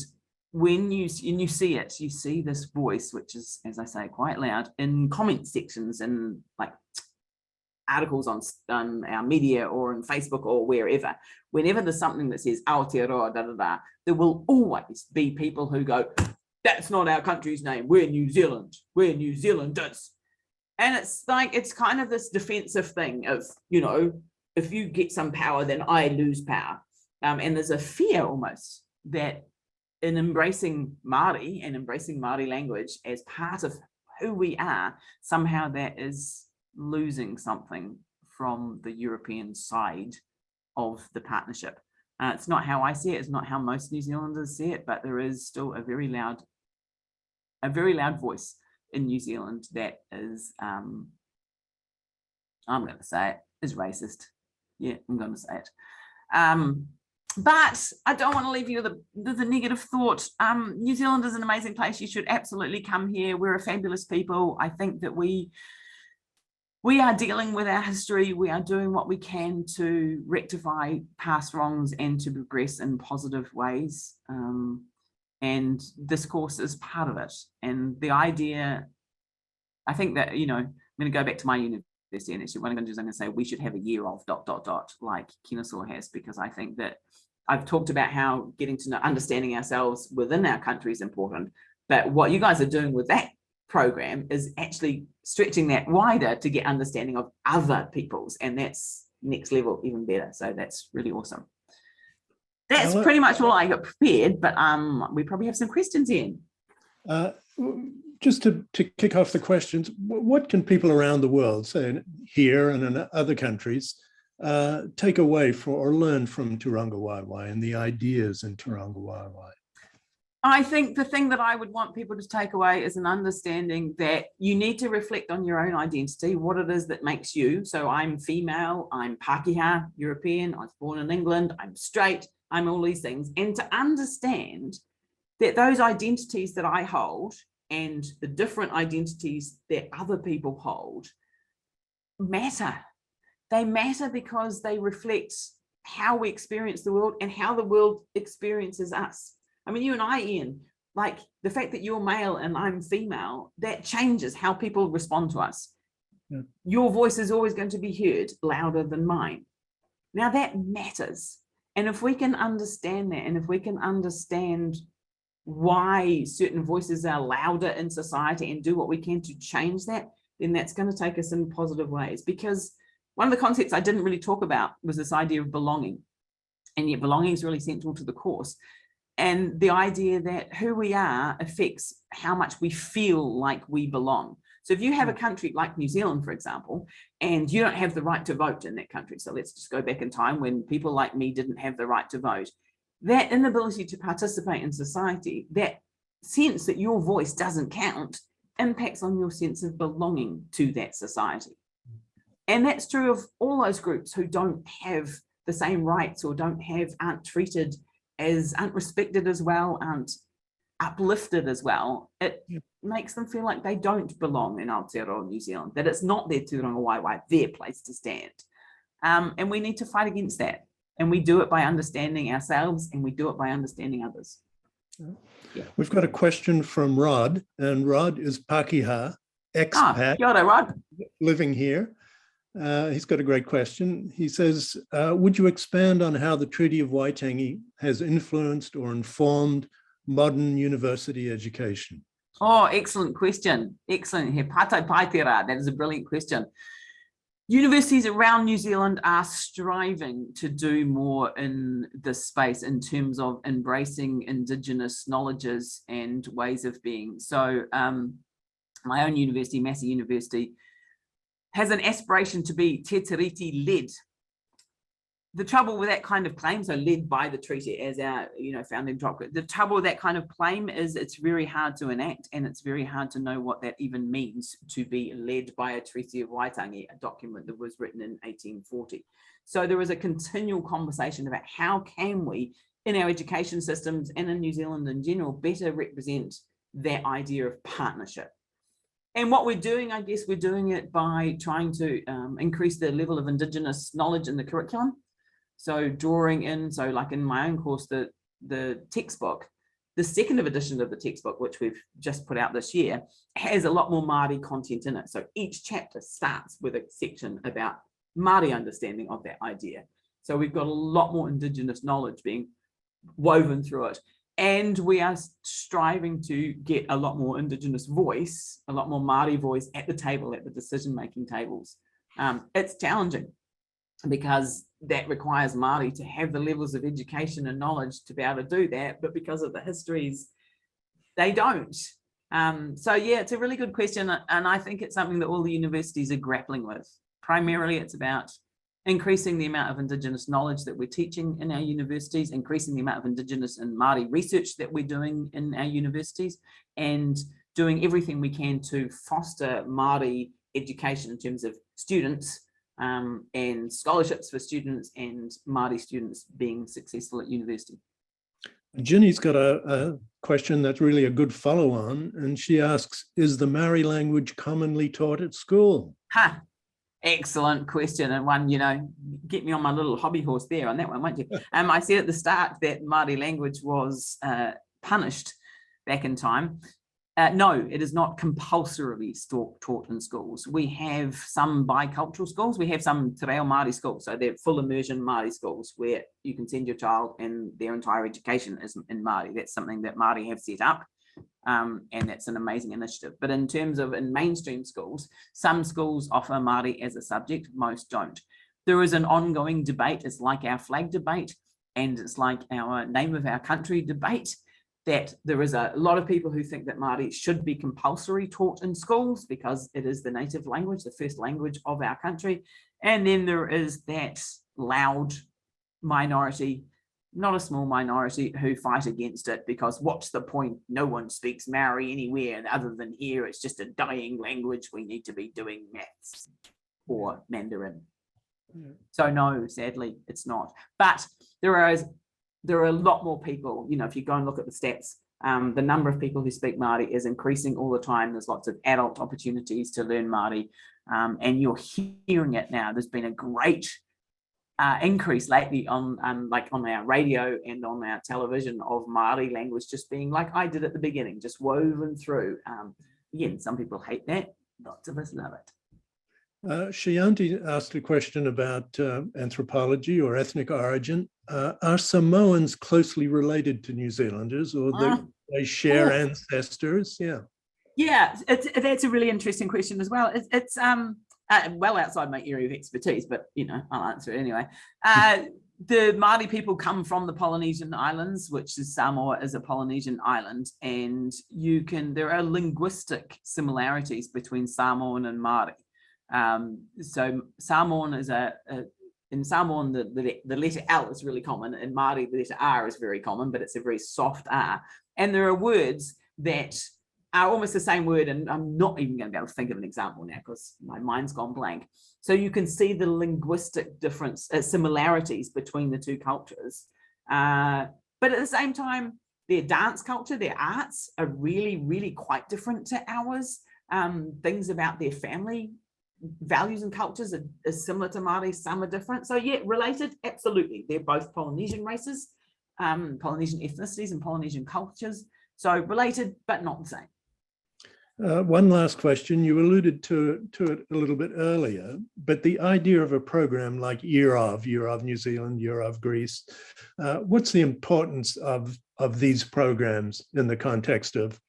when you see it, you see this voice, which is, as I say, quite loud in comment sections and like articles on our media or on Facebook or wherever. Whenever there's something that says Aotearoa, da da da, there will always be people who go, that's not our country's name, we're New Zealand, we're New Zealanders. And it's like, it's kind of this defensive thing of, you know, if you get some power, then I lose power. And there's a fear almost that in embracing Māori and embracing Māori language as part of who we are, somehow that is losing something from the European side of the partnership. It's not how I see it, it's not how most New Zealanders see it, but there is still a very loud voice in New Zealand that is, I'm going to say it, is racist. Yeah, I'm going to say it. But I don't want to leave you with the negative thought. New Zealand is an amazing place. You should absolutely come here. We're a fabulous people. I think that we are dealing with our history. We are doing what we can to rectify past wrongs and to progress in positive ways. And this course is part of it. And the idea, I think that, you know, I'm going to go back to my university, and actually what I'm going to do is I'm going to say we should have a year of ... like Kennesaw has, because I think that I've talked about how getting to know, understanding ourselves within our country is important. But what you guys are doing with that program is actually stretching that wider to get understanding of other people's, and that's next level, even better. So that's really awesome. That's pretty much all I got prepared, but we probably have some questions in. Just to kick off the questions, what can people around the world, say here and in other countries, take away or learn from Tūrangawaewae and the ideas in Tūrangawaewae? I think the thing that I would want people to take away is an understanding that you need to reflect on your own identity, what it is that makes you. So I'm female, I'm Pākehā, European, I was born in England, I'm straight, I'm all these things. And to understand that those identities that I hold and the different identities that other people hold matter. They matter because they reflect how we experience the world and how the world experiences us. I mean, you and I, Ian, like the fact that you're male and I'm female, that changes how people respond to us. Yeah. Your voice is always going to be heard louder than mine. Now that matters. And if we can understand that, and if we can understand why certain voices are louder in society and do what we can to change that, then that's going to take us in positive ways. Because one of the concepts I didn't really talk about was this idea of belonging. And yet belonging is really central to the course. And the idea that who we are affects how much we feel like we belong. So if you have a country like New Zealand, for example, and you don't have the right to vote in that country, so let's just go back in time when people like me didn't have the right to vote, that inability to participate in society, that sense that your voice doesn't count, impacts on your sense of belonging to that society. And that's true of all those groups who don't have the same rights or aren't treated as, aren't respected as well, aren't uplifted as well. It makes them feel like they don't belong in Aotearoa, New Zealand, that it's not their Tūrangawaewae, their place to stand. And we need to fight against that. And we do it by understanding ourselves, and we do it by understanding others. Yeah. We've got a question from Rod, and Rod is Pākehā, expat, kia ora, Rod, living here. He's got a great question. He says, would you expand on how the Treaty of Waitangi has influenced or informed modern university education? Oh, excellent question. Excellent. He pātai paitera. That is a brilliant question. Universities around New Zealand are striving to do more in this space in terms of embracing Indigenous knowledges and ways of being. So my own university, Massey University, has an aspiration to be Te Tiriti led. The trouble with that kind of claim, so led by the treaty as our, founding document, the trouble with that kind of claim is it's very hard to enact, and it's very hard to know what that even means to be led by a Treaty of Waitangi, a document that was written in 1840. So there is a continual conversation about how can we, in our education systems and in New Zealand in general, better represent that idea of partnership. And what we're doing, I guess we're doing it by trying to increase the level of Indigenous knowledge in the curriculum. So drawing in, so like in my own course, the textbook, the second edition of the textbook, which we've just put out this year, has a lot more Māori content in it. So each chapter starts with a section about Māori understanding of that idea. So we've got a lot more Indigenous knowledge being woven through it. And we are striving to get a lot more Indigenous voice, a lot more Māori voice at the table, at the decision-making tables. It's challenging because that requires Māori to have the levels of education and knowledge to be able to do that, but because of the histories, they don't. So yeah, it's a really good question, and I think it's something that all the universities are grappling with. Primarily, it's about increasing the amount of Indigenous knowledge that we're teaching in our universities, increasing the amount of Indigenous and Māori research that we're doing in our universities, and doing everything we can to foster Māori education in terms of students and scholarships for students and Māori students being successful at university. Ginny's got a question that's really a good follow-on, and she asks, is the Maori language commonly taught at school? Ha! Excellent question, and one, you know, get me on my little hobby horse there on that one, won't you? I said at the start that Māori language was punished back in time. No, it is not compulsorily taught in schools. We have some bicultural schools. We have some te reo Māori schools, so they're full immersion Māori schools where you can send your child and their entire education is in Māori. That's something that Māori have set up. And that's an amazing initiative. But in terms of in mainstream schools, some schools offer Māori as a subject, most don't. There is an ongoing debate. It's like our flag debate, and it's like our name of our country debate, that there is a lot of people who think that Māori should be compulsory taught in schools because it is the native language, the first language of our country. And then there is that loud minority, not a small minority, who fight against it because what's the point? No one speaks Maori anywhere other than here. It's just a dying language. We need to be doing maths or Mandarin. Yeah. So no, sadly, it's not. But there are a lot more people, you know, if you go and look at the stats, the number of people who speak Māori is increasing all the time. There's lots of adult opportunities to learn Māori, and you're hearing it now. There's been a great increase lately on our radio and on our television of Māori language just being like I did at the beginning, just woven through. Again, some people hate that, lots of us love it. Shianti asked a question about anthropology or ethnic origin. Are Samoans closely related to New Zealanders, or they share ancestors? Yeah, that's a really interesting question as well. It's well outside my area of expertise, but you know, I'll answer it anyway. The Māori people come from the Polynesian islands, which is Samoa is a Polynesian island, and there are linguistic similarities between Samoan and Māori. So Samoan is in Samoan, the letter L is really common. In Māori, the letter R is very common, but it's a very soft R. And there are words that are almost the same word, and I'm not even going to be able to think of an example now because my mind's gone blank. So you can see the linguistic difference, similarities between the two cultures. But at the same time, their dance culture, their arts are really, really quite different to ours. Things about their family values and cultures are similar to Māori, some are different. So yeah, related, absolutely. They're both Polynesian races, Polynesian ethnicities and Polynesian cultures. So related, but not the same. One last question. You alluded to it a little bit earlier, but the idea of a program like Year of New Zealand, Year of Greece, what's the importance of these programs in the context of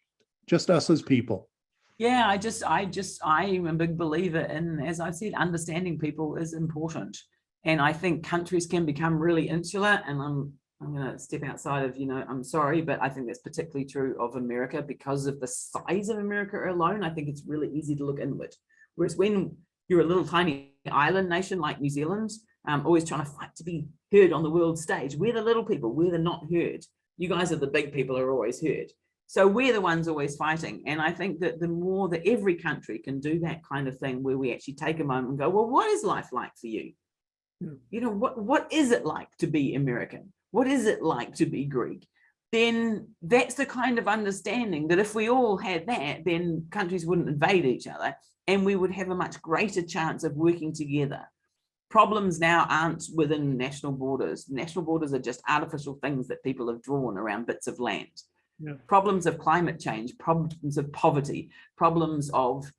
just us as people? Yeah, I'm a big believer in, as I've said, understanding people is important. And I think countries can become really insular, and I'm going to step outside of, I'm sorry, but I think that's particularly true of America because of the size of America alone. I think it's really easy to look inward. Whereas when you're a little tiny island nation like New Zealand, always trying to fight to be heard on the world stage, we're the little people, we're the not heard. You guys are the big people who are always heard. So we're the ones always fighting. And I think that the more that every country can do that kind of thing, where we actually take a moment and go, well, what is life like for you? Yeah. What is it like to be American? What is it like to be Greek? then that's the kind of understanding that if we all had that, then countries wouldn't invade each other and we would have a much greater chance of working together. Problems now aren't within national borders. National borders are just artificial things that people have drawn around bits of land. Yeah. Problems of climate change, problems of poverty, problems of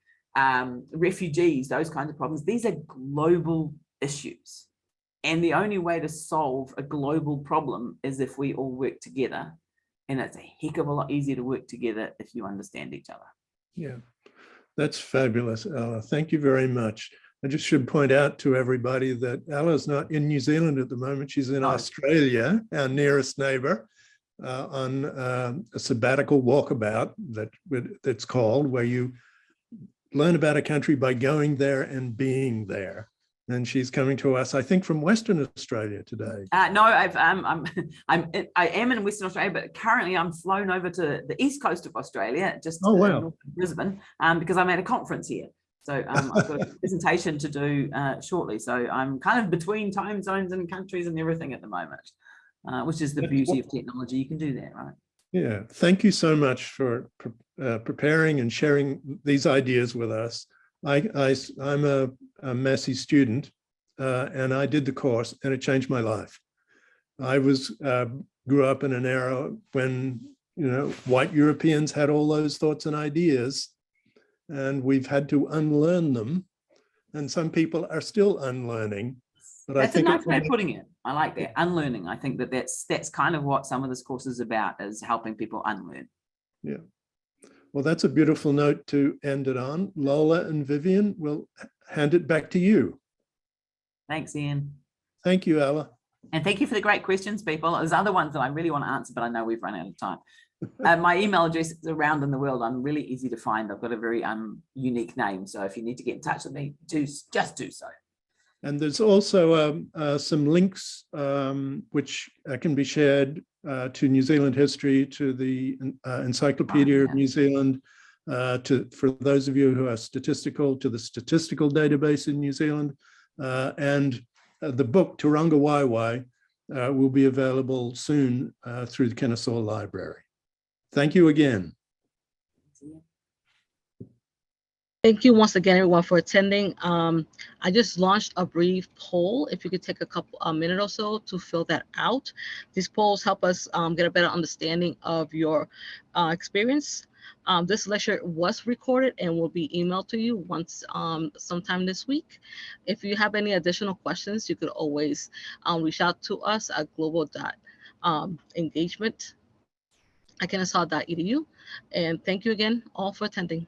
refugees, those kinds of problems. These are global issues. And the only way to solve a global problem is if we all work together. And it's a heck of a lot easier to work together if you understand each other. Yeah, that's fabulous, Ella. Thank you very much. I just should point out to everybody that Ella's not in New Zealand at the moment. She's in Australia, our nearest neighbor, on a sabbatical walkabout that's called, where you learn about a country by going there and being there. And she's coming to us, I think, from Western Australia today. No, I am in Western Australia, but currently I'm flown over to the east coast of Australia, just north of Brisbane, because I'm at a conference here. So I've got a presentation to do shortly. So I'm kind of between time zones and countries and everything at the moment, which is the beauty of technology. You can do that, right? Yeah. Thank you so much for preparing and sharing these ideas with us. I'm a Massey student, and I did the course, and it changed my life. I grew up in an era when, white Europeans had all those thoughts and ideas, and we've had to unlearn them. And some people are still unlearning. But that's a nice way of putting it. I like that, unlearning. I think that's kind of what some of this course is about, is helping people unlearn. Yeah. Well, that's a beautiful note to end it on. Lola and Vivian, we'll hand it back to you. Thanks, Ian. Thank you, Ella. And thank you for the great questions, people. There's other ones that I really want to answer, but I know we've run out of time. My email address is around in the world. I'm really easy to find. I've got a very unique name. So if you need to get in touch with me, just do so. And there's also some links which can be shared to New Zealand history, to the Encyclopedia of New Zealand, for those of you who are statistical, to the statistical database in New Zealand, and the book Tūrangawaewae will be available soon through the Kennesaw Library. Thank you again. Thank you once again, everyone, for attending. I just launched a brief poll. If you could take a minute or so to fill that out. These polls help us get a better understanding of your experience. This lecture was recorded and will be emailed to you once sometime this week. If you have any additional questions, you could always reach out to us at global.engagement@kennesaw.edu. And thank you again all for attending.